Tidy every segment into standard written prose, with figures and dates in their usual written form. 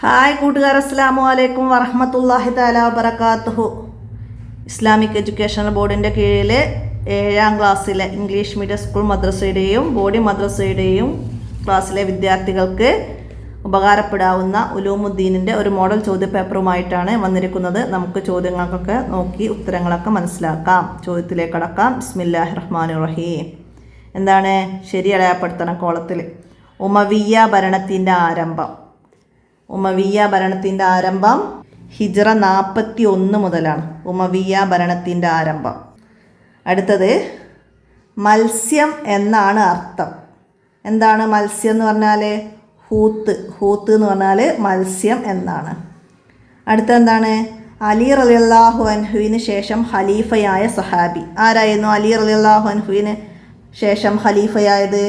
Hi കൂട്ടുകാർ, അസ്സലാമു അലൈക്കും വറഹ്മത്തുള്ളാഹി തആല വബറകാതുഹു. ഇസ്ലാമിക് എഡ്യൂക്കേഷണൽ ബോർഡിൻ്റെ കീഴിൽ 7ാം ക്ലാസ്സിലെ ഇംഗ്ലീഷ് മീഡിയം സ്കൂൾ മദ്രസയുടെയും ബോഡി മദ്രസയുടെയും ക്ലാസ്സിലെ വിദ്യാർത്ഥികൾക്ക് ഉപകാരപ്പെടാവുന്ന ഉലൂമുദ്ദീനിൻ്റെ ഒരു മോഡൽ ചോദ്യപേപ്പറുമായിട്ടാണ് വന്നിരിക്കുന്നത്. നമുക്ക് ചോദ്യങ്ങൾക്കൊക്കെ നോക്കി ഉത്തരങ്ങളൊക്കെ മനസ്സിലാക്കാം. ചോദ്യത്തിലേക്ക് കടക്കാം. ബിസ്മില്ലാഹിർ റഹ്മാനിർ റഹീം. എന്താണ് ശരി അടയാളപ്പെടുത്തണം കോളത്തിൽ. ഉമവിയ്യ ഭരണത്തിൻ്റെ ആരംഭം. ഉമവിയ്യ ഭരണത്തിൻ്റെ ആരംഭം ഹിജ്റ 41 മുതലാണ് ഉമവിയ്യ ഭരണത്തിൻ്റെ ആരംഭം. അടുത്തത് മത്സ്യം എന്നാണ് അർത്ഥം. എന്താണ് മത്സ്യം എന്ന് പറഞ്ഞാൽ? ഹൂത്ത് എന്ന് പറഞ്ഞാൽ മത്സ്യം എന്നാണ്. അടുത്തെന്താണ്? അലി റളിയല്ലാഹു അൻഹുവിന് ശേഷം ഖലീഫയായ സഹാബി ആരായിരുന്നു? അലി റളിയല്ലാഹു അൻഹുവിന് ശേഷം ഖലീഫയായത്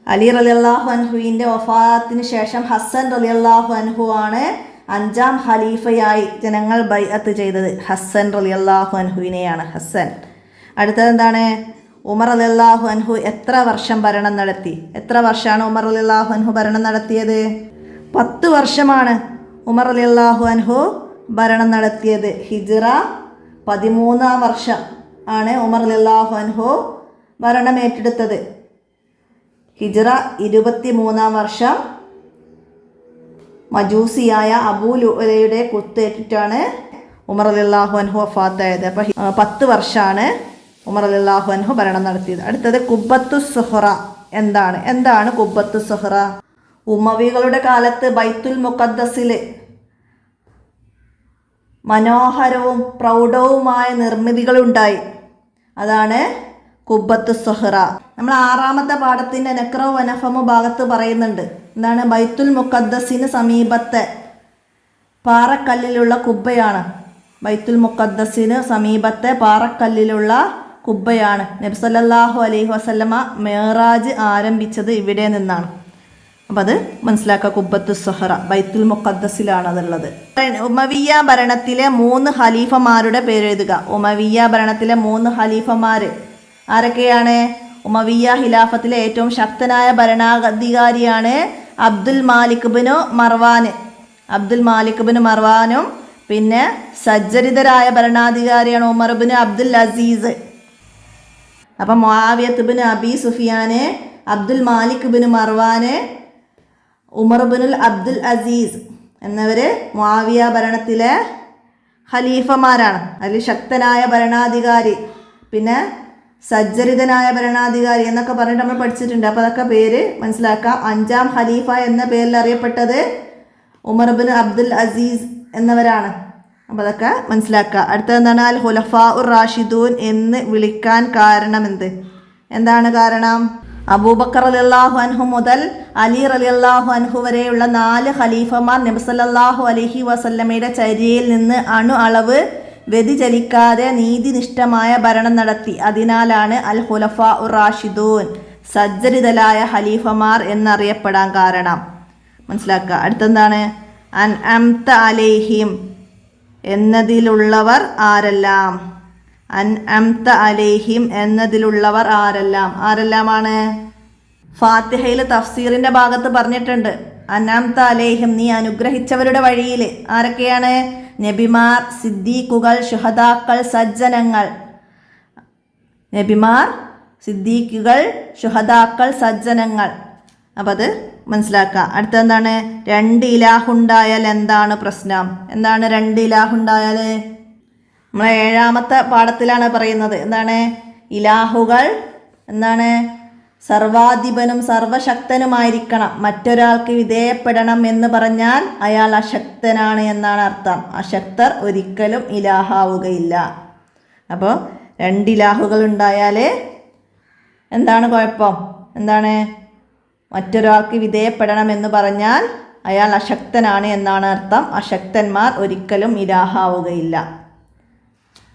അലി റളിയല്ലാഹു അൻഹുവിൻ്റെ വഫാത്തിന് ശേഷം ഹസ്സൻ റളിയല്ലാഹു അൻഹു ആണ് 5ാം ഖലീഫയായി ജനങ്ങൾ ബൈഅത്ത് ചെയ്തത്. ഹസ്സൻ റളിയല്ലാഹു അൻഹുവിനെയാണ് ഹസ്സൻ. അടുത്തതെന്താണ്? ഉമർ റളിയല്ലാഹു അൻഹു എത്ര വർഷം ഭരണം നടത്തി? എത്ര വർഷമാണ് ഉമർ റളിയല്ലാഹു അൻഹു ഭരണം നടത്തിയത്? 10 വർഷമാണ് ഉമർ റളിയല്ലാഹു അൻഹു ഭരണം നടത്തിയത്. ഹിജ്റ 13ാം വർഷം ആണ് ഉമർ റളിയല്ലാഹു അൻഹു ഭരണം ഏറ്റെടുത്തത്. ഹിജ്റ 23ാം വർഷം മജൂസിയായ അബൂ ലുഅലയുടെ കുത്തേറ്റിട്ടാണ് ഉമർ റളിയല്ലാഹു അൻഹു വഫാത്തായത്. അപ്പോൾ 10 വർഷമാണ് ഉമർ റളിയല്ലാഹു അൻഹു ഭരണം നടത്തിയത്. അടുത്തത് കുബ്ബത്തു സുഹ്റ എന്താണ് കുബ്ബത്തു സുഹ്റ? ഉമവികളുടെ കാലത്ത് ബൈത്തുൽ മുഖദ്ദസിൽ മനോഹരവും പ്രൗഢവുമായ നിർമ്മിതികളുണ്ടായി. അതാണ് കുബ്ബത്തു സുഹ്റ. നമ്മൾ 6ാമത്തെ പാഠത്തിൻ്റെ നക്റ വനഫമു ഭാഗത്ത് പറയുന്നുണ്ട്. എന്താണ്? ബൈത്തുൽ മുഖദ്ദസിന് സമീപത്തെ പാറക്കല്ലിലുള്ള കുബ്ബയാണ്. ബൈത്തുൽ മുഖദ്ദസിന് സമീപത്തെ പാറക്കല്ലിലുള്ള കുബ്ബയാണ്. നബി സല്ലല്ലാഹു അലൈഹി വസല്ലമ മിഅ്റാജ് ആരംഭിച്ചത് ഇവിടെ നിന്നാണ്. അപ്പം അത് മനസ്സിലാക്കുക. കുബ്ബത്തു സുഹ്റ ബൈത്തുൽ മുഖദ്ദസിലാണ് അതുള്ളത്. ഉമവിയ്യ ഭരണത്തിലെ 3 ഖലീഫമാരുടെ പേരെഴുതുക. ഉമവിയ്യ ഭരണത്തിലെ 3 ഖലീഫമാർ ആരൊക്കെയാണ്? ഉമവിയ്യ ഖിലാഫത്തിലെ ഏറ്റവും ശക്തനായ ഭരണാധികാരിയാണ് അബ്ദുൽ മാലിക് ബിനു മർവാനും പിന്നെ സജ്ജരിതരായ ഭരണാധികാരിയാണ് ഉമർ ബിൻ അബ്ദുൽ അസീസ്. അപ്പം Muawiyah bin Abi Sufyan, Abdul Malik bin Marwan, Umar bin Abdul Aziz എന്നിവർ മുആവിയ ഭരണത്തിലെ ഖലീഫമാരാണ്. അതിൽ ശക്തനായ ഭരണാധികാരി, പിന്നെ സജ്ജരിതനായ ഭരണാധികാരി എന്നൊക്കെ പറഞ്ഞിട്ട് നമ്മൾ പഠിച്ചിട്ടുണ്ട്. അപ്പോൾ അതൊക്കെ പേര് മനസ്സിലാക്കാം. 5ാം ഖലീഫ എന്ന പേരിൽ അറിയപ്പെട്ടത് ഉമർ ബിൻ അബ്ദുൽ അസീസ് എന്നിവരാണ്. അപ്പോൾ അതൊക്കെ മനസ്സിലാക്കുക. അടുത്തതെന്താണ്? അൽ ഖുലഫാ ഉർ റാഷിദൂൻ എന്ന് വിളിക്കാൻ കാരണം എന്താണ് കാരണം? അബൂബക്കർ റളിയല്ലാഹു അൻഹു മുതൽ അലി റളിയല്ലാഹു അൻഹു വരെയുള്ള 4 ഖലീഫമാർ നബി സല്ലല്ലാഹു അലൈഹി വസല്ലമയുടെ ചര്യയിൽ നിന്ന് അളവ് വ്യതിചലിക്കാതെ നീതിനിഷ്ഠമായ ഭരണം നടത്തി. അതിനാലാണ് അൽ ഖുലഫാ ഉർ റാഷിദൂൻ സജ്ജരിതലായ ഖലീഫമാർ എന്നറിയപ്പെടാൻ കാരണം. മനസ്സിലാക്കുക. അടുത്തെന്താണ്? അൻഅംത അലൈഹിം എന്നതിലുള്ളവർ ആരെല്ലാം? അൻഅംത അലൈഹിം എന്നതിലുള്ളവർ ആരെല്ലാമാണ്? ഫാത്തിഹയിൽ തഫ്സീറിൻ്റെ ഭാഗത്ത് പറഞ്ഞിട്ടുണ്ട്. അൻഅംത അലൈഹിം നീ അനുഗ്രഹിച്ചവരുടെ വഴിയിൽ. ആരൊക്കെയാണ്? നബിമാർ, സിദ്ദീഖുകൾ, ശുഹദാക്കൾ, സജ്ജനങ്ങൾ. നബിമാർ, സിദ്ദീഖുകൾ, ശുഹദാക്കൾ, സജ്ജനങ്ങൾ. അപ്പം അത് മനസ്സിലാക്കുക. അടുത്തെന്താണ്? 2 ഇലാഹുണ്ടായാൽ എന്താണ് പ്രശ്നം? എന്താണ് 2 ഇലാഹുണ്ടായാൽ? നമ്മൾ 7ാമത്തെ പാഠത്തിലാണ് പറയുന്നത്. എന്താണ്? ഇലാഹുകൾ എന്താണ്? സർവാധിപനും സർവശക്തനുമായിരിക്കണം. മറ്റൊരാൾക്ക് വിധേയപ്പെടണം എന്ന് പറഞ്ഞാൽ അയാൾ അശക്തനാണ് എന്നാണ് അർത്ഥം. അശക്തർ ഒരിക്കലും ഇലാഹാവുകയില്ല. അപ്പോൾ 2 ഇലാഹുകൾ ഉണ്ടായാൽ എന്താണ് കുഴപ്പം? എന്താണ്? മറ്റൊരാൾക്ക് വിധേയപ്പെടണം എന്ന് പറഞ്ഞാൽ അയാൾ അശക്തനാണ് എന്നാണ് അർത്ഥം. അശക്തന്മാർ ഒരിക്കലും ഇലാഹാവുകയില്ല.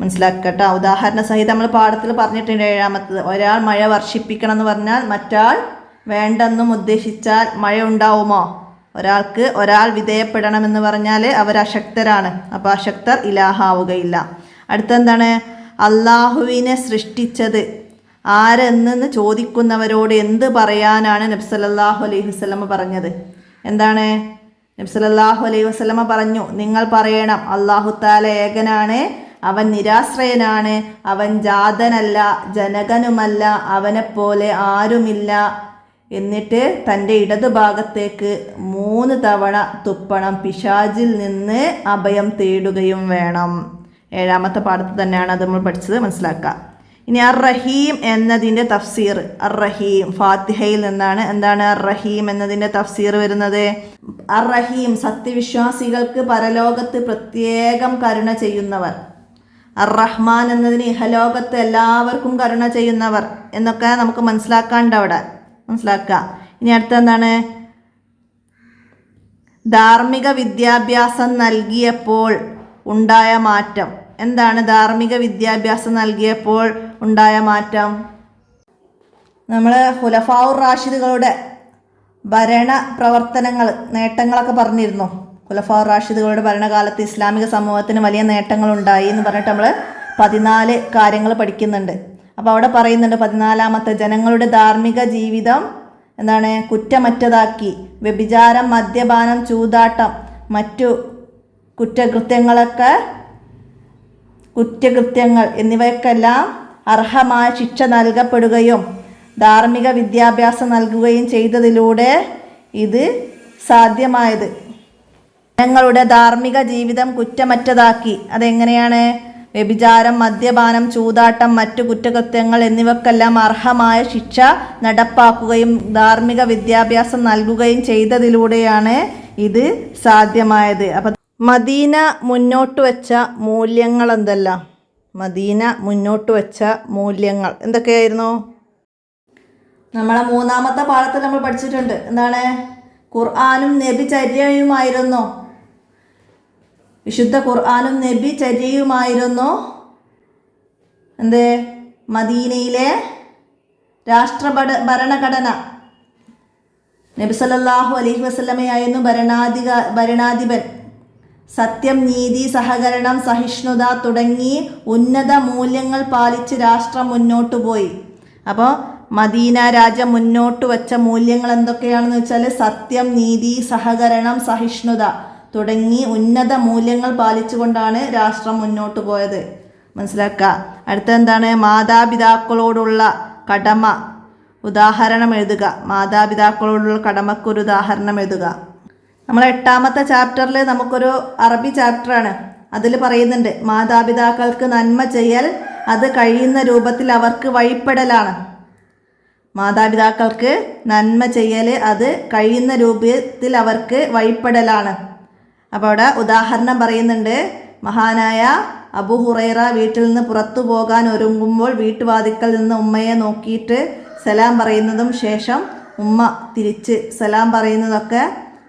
മനസ്സിലാക്കട്ടെ. ഉദാഹരണ സഹിതം നമ്മൾ പാഠത്തിൽ പറഞ്ഞിട്ടുണ്ട്. 7ാമത്തത്, ഒരാൾ മഴ വർഷിപ്പിക്കണം എന്ന് പറഞ്ഞാൽ മറ്റാൾ വേണ്ടെന്നും ഉദ്ദേശിച്ചാൽ മഴ ഉണ്ടാവുമോ? ഒരാൾ വിധേയപ്പെടണമെന്ന് പറഞ്ഞാൽ അവർ അശക്തരാണ്. അപ്പോൾ അശക്തർ ഇലാഹാവുകയില്ല. അടുത്തെന്താണ്? അള്ളാഹുവിനെ സൃഷ്ടിച്ചത് ആരെന്ന് ചോദിക്കുന്നവരോട് എന്ത് പറയാനാണ് നബി സല്ലല്ലാഹു അലൈഹി വസല്ലം പറഞ്ഞത്? എന്താണ്? നബി സല്ലല്ലാഹു അലൈഹി വസല്ലമ പറഞ്ഞു, നിങ്ങൾ പറയണം അല്ലാഹു തആല ഏകനാണ്, അവൻ നിരാശ്രയനാണ്, അവൻ ജാതനല്ല, ജനകനുമല്ല, അവനെപ്പോലെ ആരുമില്ല. എന്നിട്ട് തൻ്റെ ഇടതുഭാഗത്തേക്ക് 3 തവണ തുപ്പണം. പിശാചിൽ നിന്ന് അഭയം തേടുകയും വേണം. 7ാമത്തെ പാഠത്തിൽ തന്നെയാണ് അത് നമ്മൾ പഠിച്ചത്, മനസ്സിലാക്കുക. ഇനി അർ റഹീം എന്നതിൻ്റെ തഫ്സീർ. അർ റഹീം ഫാത്തിഹയിൽ നിന്നാണ്. എന്താണ് അർ റഹീം എന്നതിൻ്റെ തഫ്സീർ വരുന്നത്? അർ റഹീം സത്യവിശ്വാസികൾക്ക് പരലോകത്ത് പ്രത്യേകം കരുണ ചെയ്യുന്നവർ. അർ റഹ്മാൻ എന്നതിന് ഇഹലോകത്ത് എല്ലാവർക്കും കരുണ ചെയ്യുന്നവർ എന്നൊക്കെ നമുക്ക് മനസ്സിലാക്കാണ്ട് അവിടെ മനസ്സിലാക്കുക. ഇനി അടുത്ത എന്താണ്? ധാർമ്മിക വിദ്യാഭ്യാസം നൽകിയപ്പോൾ ഉണ്ടായ മാറ്റം. എന്താണ് ധാർമ്മിക വിദ്യാഭ്യാസം നൽകിയപ്പോൾ ഉണ്ടായ മാറ്റം? നമ്മൾ ഖുലഫാഉർ റാഷിദുകളുടെ ഭരണ പ്രവർത്തനങ്ങൾ, നേട്ടങ്ങളൊക്കെ പറഞ്ഞിരുന്നു. ഖുലഫാഉർ റാഷിദുകളുടെ ഭരണകാലത്ത് ഇസ്ലാമിക സമൂഹത്തിന് വലിയ നേട്ടങ്ങളുണ്ടായി എന്ന് പറഞ്ഞിട്ട് നമ്മൾ 14 കാര്യങ്ങൾ പഠിക്കുന്നുണ്ട്. അപ്പോൾ അവിടെ പറയുന്നുണ്ട് 14ാമത്തെ, ജനങ്ങളുടെ ധാർമ്മിക ജീവിതം എന്താണ്? കുറ്റമറ്റതാക്കി. വ്യഭിചാരം, മദ്യപാനം, ചൂതാട്ടം, മറ്റു കുറ്റകൃത്യങ്ങൾ എന്നിവയ്ക്കെല്ലാം അർഹമായ ശിക്ഷ നൽകപ്പെടുകയും ധാർമ്മിക വിദ്യാഭ്യാസം നൽകുകയും ചെയ്തതിലൂടെ ഇത് സാധ്യമായത്. ജനങ്ങളുടെ ധാർമ്മിക ജീവിതം കുറ്റമറ്റതാക്കി. അതെങ്ങനെയാണ്? വ്യഭിചാരം, മദ്യപാനം, ചൂതാട്ടം, മറ്റു കുറ്റകൃത്യങ്ങൾ എന്നിവയ്ക്കെല്ലാം അർഹമായ ശിക്ഷ നടപ്പാക്കുകയും ധാർമ്മിക വിദ്യാഭ്യാസം നൽകുകയും ചെയ്തതിലൂടെയാണ് ഇത് സാധ്യമായത്. അപ്പം മദീന മുന്നോട്ട് വെച്ച മൂല്യങ്ങൾ എന്തെല്ലാം? മദീന മുന്നോട്ട് വെച്ച മൂല്യങ്ങൾ എന്തൊക്കെയായിരുന്നു? നമ്മളെ 3ാമത്തെ പാഠത്തിൽ നമ്മൾ പഠിച്ചിട്ടുണ്ട്. എന്താണ്? ഖുർആനും നബിചര്യയുമായിരുന്നു. വിശുദ്ധ ഖുർആനും നബിചര്യയുമായിരുന്നു എന്ത്? മദീനയിലെ ഭരണഘടന. നബി സല്ലല്ലാഹു അലൈഹി വസല്ലമയായിരുന്നു ഭരണാധിപൻ. സത്യം, നീതി, സഹകരണം, സഹിഷ്ണുത തുടങ്ങി ഉന്നത മൂല്യങ്ങൾ പാലിച്ച് രാഷ്ട്രം മുന്നോട്ടു പോയി. അപ്പോൾ മദീന രാജ്യം മുന്നോട്ട് വച്ച മൂല്യങ്ങൾ എന്തൊക്കെയാണെന്ന് വെച്ചാൽ സത്യം, നീതി, സഹകരണം, സഹിഷ്ണുത തുടങ്ങി ഉന്നത മൂല്യങ്ങൾ പാലിച്ചുകൊണ്ടാണ് രാഷ്ട്രം മുന്നോട്ട് പോയത്. മനസ്സിലാക്കുക. അടുത്ത എന്താണ്? മാതാപിതാക്കളോടുള്ള കടമ. ഉദാഹരണം എഴുതുക. മാതാപിതാക്കളോടുള്ള കടമക്കൊരു ഉദാഹരണം എഴുതുക. നമ്മൾ 8ാമത്തെ ചാപ്റ്ററിൽ നമുക്കൊരു അറബി ചാപ്റ്ററാണ്. അതിൽ പറയുന്നുണ്ട് മാതാപിതാക്കൾക്ക് നന്മ ചെയ്യൽ അത് കഴിയുന്ന രൂപത്തിൽ അവർക്ക് വഴിപ്പെടലാണ്. മാതാപിതാക്കൾക്ക് നന്മ ചെയ്യൽ അത് കഴിയുന്ന രൂപത്തിൽ അവർക്ക് വഴിപ്പെടലാണ്. അപ്പോൾ അവിടെ ഉദാഹരണം പറയുന്നുണ്ട്. മഹാനായ അബൂ ഹുറൈറ വീട്ടിൽ നിന്ന് പുറത്തു പോകാൻ ഒരുങ്ങുമ്പോൾ വീട്ടുവാതിക്കൽ നിന്ന് ഉമ്മയെ നോക്കിയിട്ട് സലാം പറയുന്നതും ശേഷം ഉമ്മ തിരിച്ച് സലാം പറയുന്നതൊക്കെ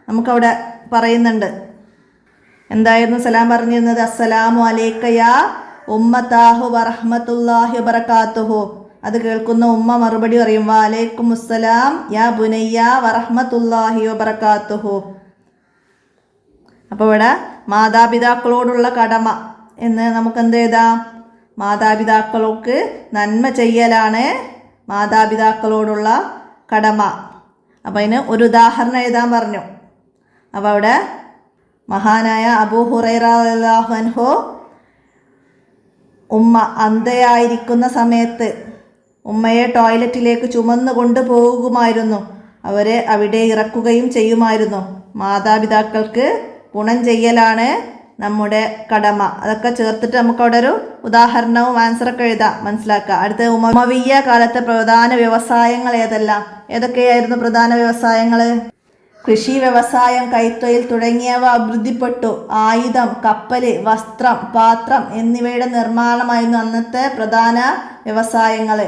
നമുക്കവിടെ പറയുന്നുണ്ട്. എന്തായിരുന്നു സലാം പറഞ്ഞിരുന്നത്? അസ്സലാമു അലൈക യാ ഉമ്മതാഹു വറഹ്മത്തുള്ളാഹി വബറകാതുഹു. അത് കേൾക്കുന്ന ഉമ്മ മറുപടി പറയും വഅലൈക്കും അസ്സലാം യാ ബുനയ്യ വറഹ്മത്തുള്ളാഹി വബറകാതുഹു. അപ്പോൾ ഇവിടെ മാതാപിതാക്കളോടുള്ള കടമ എന്ന് നമുക്ക് എന്ത് എഴുതാം? മാതാപിതാക്കൾക്ക് നന്മ ചെയ്യലാണ് മാതാപിതാക്കളോടുള്ള കടമ. അപ്പോൾ അതിന് ഒരു ഉദാഹരണം എഴുതാൻ പറഞ്ഞു. അപ്പോൾ അവിടെ മഹാനായ അബൂ ഹുറൈറ റളിയല്ലാഹു അൻഹു ഉമ്മ അന്ധയായിരിക്കുന്ന സമയത്ത് ഉമ്മയെ ടോയ്ലറ്റിലേക്ക് ചുമന്നു കൊണ്ടുപോകുമായിരുന്നു. അവരെ അവിടെ ഇറക്കുകയും ചെയ്യുമായിരുന്നു. മാതാപിതാക്കൾക്ക് ഗുണം ചെയ്യലാണ് നമ്മുടെ കടമ. അതൊക്കെ ചേർത്തിട്ട് നമുക്കവിടെ ഒരു ഉദാഹരണവും ആൻസറൊക്കെ എഴുതാം. മനസ്സിലാക്കുക. അടുത്ത ഉമവിയ്യ കാലത്തെ പ്രധാന വ്യവസായങ്ങൾ ഏതൊക്കെയായിരുന്നു പ്രധാന വ്യവസായങ്ങൾ? കൃഷി, വ്യവസായം, കൈത്തൊഴിൽ തുടങ്ങിയവ അഭിവൃദ്ധിപ്പെട്ടു. ആയുധം, കപ്പൽ, വസ്ത്രം, പാത്രം എന്നിവയുടെ നിർമ്മാണമായിരുന്നു അന്നത്തെ പ്രധാന വ്യവസായങ്ങൾ.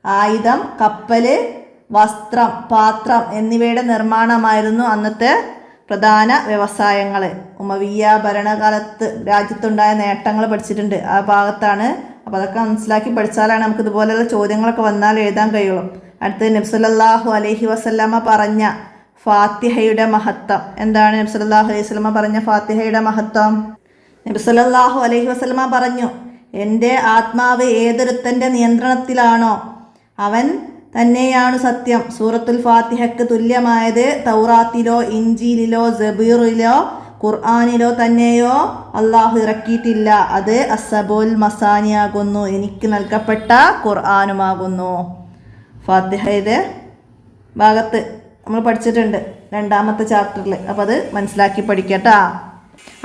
ആയുധം, കപ്പൽ, വസ്ത്രം, പാത്രം എന്നിവയുടെ നിർമ്മാണമായിരുന്നു അന്നത്തെ പ്രധാന വ്യവസായങ്ങൾ. ഉമവിയ്യ ഭരണകാലത്ത് രാജ്യത്തുണ്ടായ നേട്ടങ്ങൾ പഠിച്ചിട്ടുണ്ട്. ആ ഭാഗത്താണ്. അപ്പോൾ അതൊക്കെ മനസ്സിലാക്കി പഠിച്ചാലാണ് നമുക്ക് ഇതുപോലെയുള്ള ചോദ്യങ്ങളൊക്കെ വന്നാൽ എഴുതാൻ കഴിയുള്ളൂ. അടുത്ത് നബി സല്ലല്ലാഹു അലൈഹി വസല്ലമ പറഞ്ഞ ഫാത്തിഹയുടെ മഹത്വം എന്താണ്? നബി സല്ലല്ലാഹു അലൈഹി വസല്ലമ പറഞ്ഞ ഫാത്തിഹയുടെ മഹത്വം. നബി സല്ലല്ലാഹു അലൈഹി വസല്ലമ പറഞ്ഞു, എൻ്റെ ആത്മാവ് ഏതൊരുത്തൻ്റെ നിയന്ത്രണത്തിലാണോ അവൻ തന്നെയാണ് സത്യം. സൂറത്തുൽ ഫാത്തിഹയ്ക്ക് തുല്യമായത് തൗറാത്തിലോ ഇഞ്ചീലിലോ സബീറിലോ ഖുർആനിലോ തന്നെയോ അള്ളാഹു ഇറക്കിയിട്ടില്ല. അത് അസ്സബുൽ മസാനിയാകുന്നു, എനിക്ക് നൽകപ്പെട്ട ഖുർആനുമാകുന്നു. ഫാത്തിഹയുടെ ഭാഗത്ത് നമ്മൾ പഠിച്ചിട്ടുണ്ട് 2ാമത്തെ ചാപ്റ്ററിൽ. അപ്പോൾ അത് മനസ്സിലാക്കി പഠിക്കട്ടാ.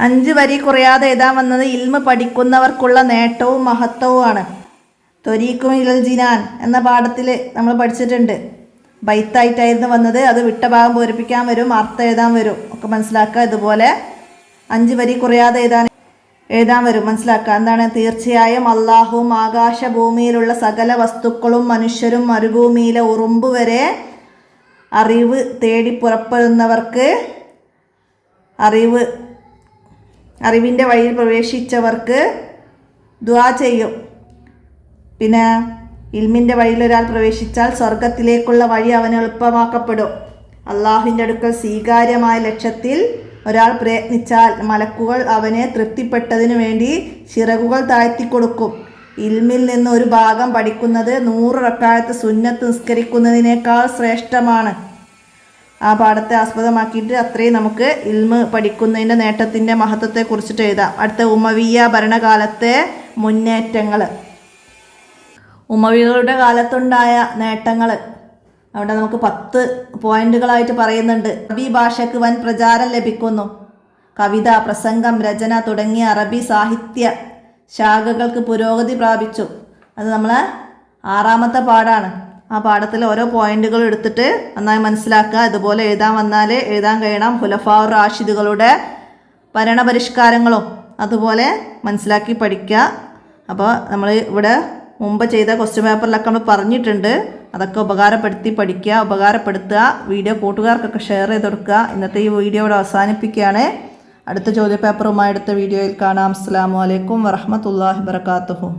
5 വരി കുറയാതെ എഴുതാൻ വന്നത് ഇൽമ പഠിക്കുന്നവർക്കുള്ള നേട്ടവും മഹത്വവുമാണ്. ത്വരീഖും ഇലൽ ജിനാൻ എന്ന പാഠത്തിൽ നമ്മൾ പഠിച്ചിട്ടുണ്ട്. ബൈത്തായിട്ടായിരുന്നു വന്നത്, അത് വിട്ട ഭാഗം പൂരിപ്പിക്കാൻ വരും, അർത്ഥം എഴുതാൻ വരും, ഒക്കെ മനസ്സിലാക്കുക. ഇതുപോലെ 5 വരി കുറയാതെ എഴുതാൻ വരും, മനസ്സിലാക്കുക. എന്താണ്? തീർച്ചയായും അള്ളാഹുവും ആകാശഭൂമിയിലുള്ള സകല വസ്തുക്കളും മനുഷ്യരും മരുഭൂമിയിലെ ഉറുമ്പ് വരെ അറിവ് തേടി പുറപ്പെടുന്നവർക്ക് അറിവിൻ്റെ വഴിയിൽ പ്രവേശിച്ചവർക്ക് ദുആ ചെയ്യും. പിന്നെ ഇൽമിൻ്റെ വഴിയിൽ ഒരാൾ പ്രവേശിച്ചാൽ സ്വർഗത്തിലേക്കുള്ള വഴി അവന് എളുപ്പമാക്കപ്പെടും. അള്ളാഹുവിൻ്റെ അടുക്കൽ സ്വീകാര്യമായ ലക്ഷ്യത്തിൽ ഒരാൾ പ്രയത്നിച്ചാൽ മലക്കുകൾ അവനെ തൃപ്തിപ്പെട്ടതിനു വേണ്ടി ചിറകുകൾ താഴ്ത്തിക്കൊടുക്കും. ഇൽമിൽ നിന്ന് ഒരു ഭാഗം പഠിക്കുന്നത് 100 റക്അത്ത് സുന്നത്ത് നിസ്കരിക്കുന്നതിനേക്കാൾ ശ്രേഷ്ഠമാണ്. ആ പാഠത്തെ ആസ്പദമാക്കിയിട്ട് അത്രയും നമുക്ക് ഇൽമ് പഠിക്കുന്നതിൻ്റെ നേട്ടത്തിൻ്റെ മഹത്വത്തെ കുറിച്ചിട്ട് എഴുതാം. അടുത്ത ഉമവിയ്യ ഭരണകാലത്തെ മുന്നേറ്റങ്ങൾ. ഉമവികളുടെ കാലത്തുണ്ടായ നേട്ടങ്ങൾ അവിടെ നമുക്ക് 10 പോയിന്റുകളായിട്ട് പറയുന്നുണ്ട്. അറബി ഭാഷയ്ക്ക് വൻ പ്രചാരം ലഭിക്കുന്നു. കവിത, പ്രസംഗം, രചന തുടങ്ങിയ അറബി സാഹിത്യ ശാഖകൾക്ക് പുരോഗതി പ്രാപിച്ചു. അത് നമ്മളെ 6ാമത്തെ പാഠമാണ്. ആ പാഠത്തിൽ ഓരോ പോയിന്റുകൾ എടുത്തിട്ട് നന്നായി മനസ്സിലാക്കുക. ഇതുപോലെ എഴുതാൻ വന്നാൽ എഴുതാൻ കഴിയണം. ഖുലഫാഉർ റാഷിദുകളുടെ ഭരണപരിഷ്കാരങ്ങളും അതുപോലെ മനസ്സിലാക്കി പഠിക്കുക. അപ്പോൾ നമ്മൾ ഇവിടെ മുമ്പ് ചെയ്ത ക്വസ്റ്റ്യൻ പേപ്പറിലൊക്കെ നമ്മൾ പറഞ്ഞിട്ടുണ്ട്. അതൊക്കെ ഉപകാരപ്പെടുത്തുക. വീഡിയോ കൂട്ടുകാർക്കൊക്കെ ഷെയർ ചെയ്ത് കൊടുക്കുക. ഇന്നത്തെ ഈ വീഡിയോ ഇവിടെ അവസാനിപ്പിക്കുകയാണ്. അടുത്ത ചോദ്യപേപ്പറുമായി അടുത്ത വീഡിയോയിൽ കാണാം. അസ്സലാമു അലൈക്കും വറഹ്മത്തുള്ളാഹി വബറകാതുഹു.